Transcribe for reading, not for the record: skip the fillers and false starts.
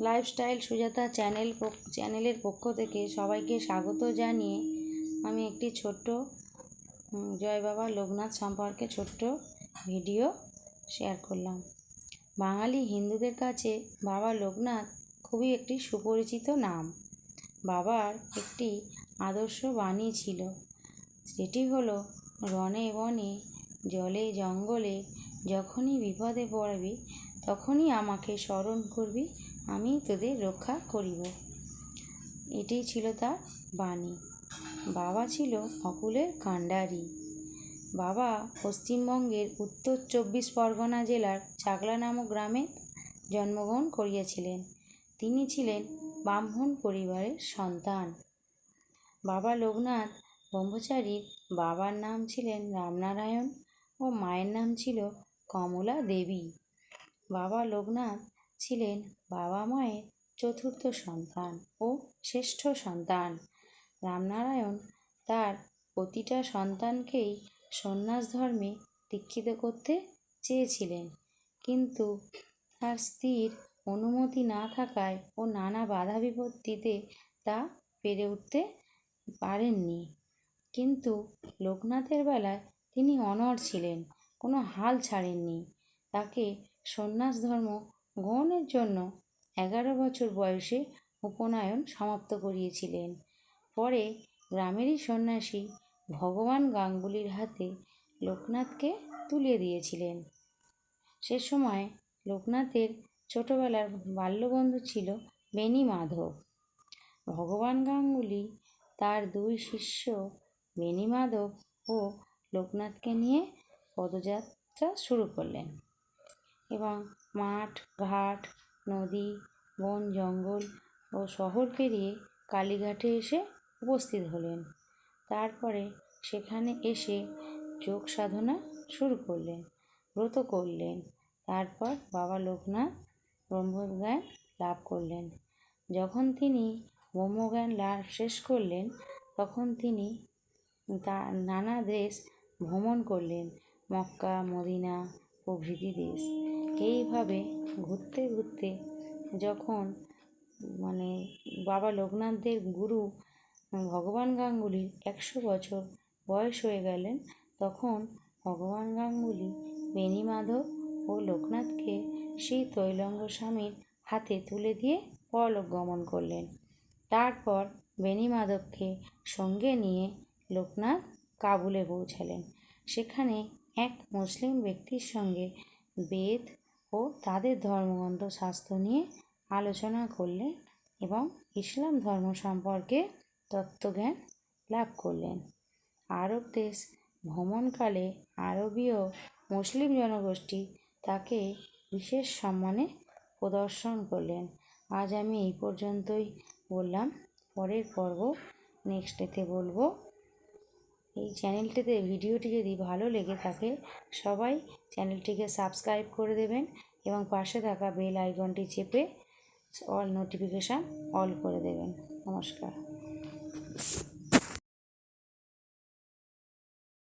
Lifestyle Sujata চ্যানেলের পক্ষ থেকে সবাইকে স্বাগত জানিয়ে আমি একটি ছোট্ট জয় বাবা লোকনাথ সম্পর্কে ছোট্ট ভিডিও শেয়ার করলাম। বাঙালি হিন্দুদের কাছে বাবা লোকনাথ খুবই একটি সুপরিচিত নাম। বাবার একটি আদর্শ বাণী ছিল, যেটি হলো, রণে বনে জলে জঙ্গলে যখনই বিপদে পড়বি তখনই আমাকে স্মরণ করবি, আমি তোদের রক্ষা করিব। এটি ছিল তার বাণী। বাবা ছিল অকুলের কাণ্ডারি। বাবা পশ্চিমবঙ্গের উত্তর 24 পরগনা জেলার চাকলা নামক গ্রামে জন্মগ্রহণ করিয়াছিলেন। তিনি ছিলেন ব্রাহ্মণ পরিবারের সন্তান। বাবা লোকনাথ ব্রহ্মচারীর বাবার নাম ছিলেন রামনারায়ণ ও মায়ের নাম ছিল কমলা দেবী। বাবা লোকনাথ ছিলেন বাবা মায়ের চতুর্থ সন্তান ও শ্রেষ্ঠ সন্তান। রামনারায়ণ তার প্রতিটা সন্তানকেই সন্ন্যাস ধর্মে দীক্ষিত করতে চেয়েছিলেন, কিন্তু তার স্ত্রীর অনুমতি না থাকায় ও নানা বাধা বিপত্তিতে তা পেরে উঠতে পারেননি। কিন্তু লোকনাথের বেলায় তিনি অনড় ছিলেন, কোনো হাল ছাড়েননি। তাকে সন্ন্যাস ধর্ম গ্রহণের জন্য 11 বছর বয়সে উপনয়ন সমাপ্ত করিয়েছিলেন। পরে গ্রামেরই সন্ন্যাসী ভগবান গাঙ্গুলির হাতে লোকনাথকে তুলে দিয়েছিলেন। সে সময় লোকনাথের ছোটবেলার বাল্যবন্ধু ছিল বেণী মাধব। ভগবান গাঙ্গুলি তার 2 শিষ্য বেণী মাধব ও লোকনাথকে নিয়ে পদযাত্রা শুরু করলেন এবং মাঠ ঘাট নদী বন জঙ্গল ও শহর পেরিয়ে কালীঘাটে এসে উপস্থিত হলেন। তারপরে সেখানে এসে যোগ সাধনা শুরু করলেন, ব্রত করলেন। তারপর বাবা লোকনাথ ব্রহ্মজ্ঞান লাভ করলেন। যখন তিনি ব্রহ্মজ্ঞান লাভ শেষ করলেন, তখন তিনি নানা দেশ ভ্রমণ করলেন, মক্কা মদিনা প্রভৃতি দেশ। এইভাবে ঘুরতে ঘুরতে যখন বাবা লোকনাথদের গুরু ভগবান গাঙ্গুলির 100 বছর বয়স হয়ে গেলেন, তখন ভগবান গাঙ্গুলি বেণী মাধব ও লোকনাথকে শ্রী তৈলঙ্গ স্বামীর হাতে তুলে দিয়ে পরলোক গমন করলেন। তারপর বেণী মাধবকে সঙ্গে নিয়ে লোকনাথ কাবুলে পৌঁছালেন। সেখানে এক মুসলিম ব্যক্তির সঙ্গে বেদ ও তাদের ধর্মগ্রন্থ শাস্ত্র নিয়ে আলোচনা করলেন এবং ইসলাম ধর্ম সম্পর্কে তত্ত্বজ্ঞান লাভ করলেন। আরব দেশ ভ্রমণকালে আরবীয় মুসলিম জনগোষ্ঠী তাকে বিশেষ সম্মানে প্রদর্শন করলেন। আজ আমি এই পর্যন্তই বললাম। পরের পর্ব নেক্সটেতে বলবো। এই চ্যানেলটিতে ভিডিওটি যদি ভালো লেগে থাকে সবাই চ্যানেলটিকে সাবস্ক্রাইব করে দেবেন এবং পাশে থাকা বেল আইকনটি চেপে অল নোটিফিকেশান অল করে দেবেন। নমস্কার।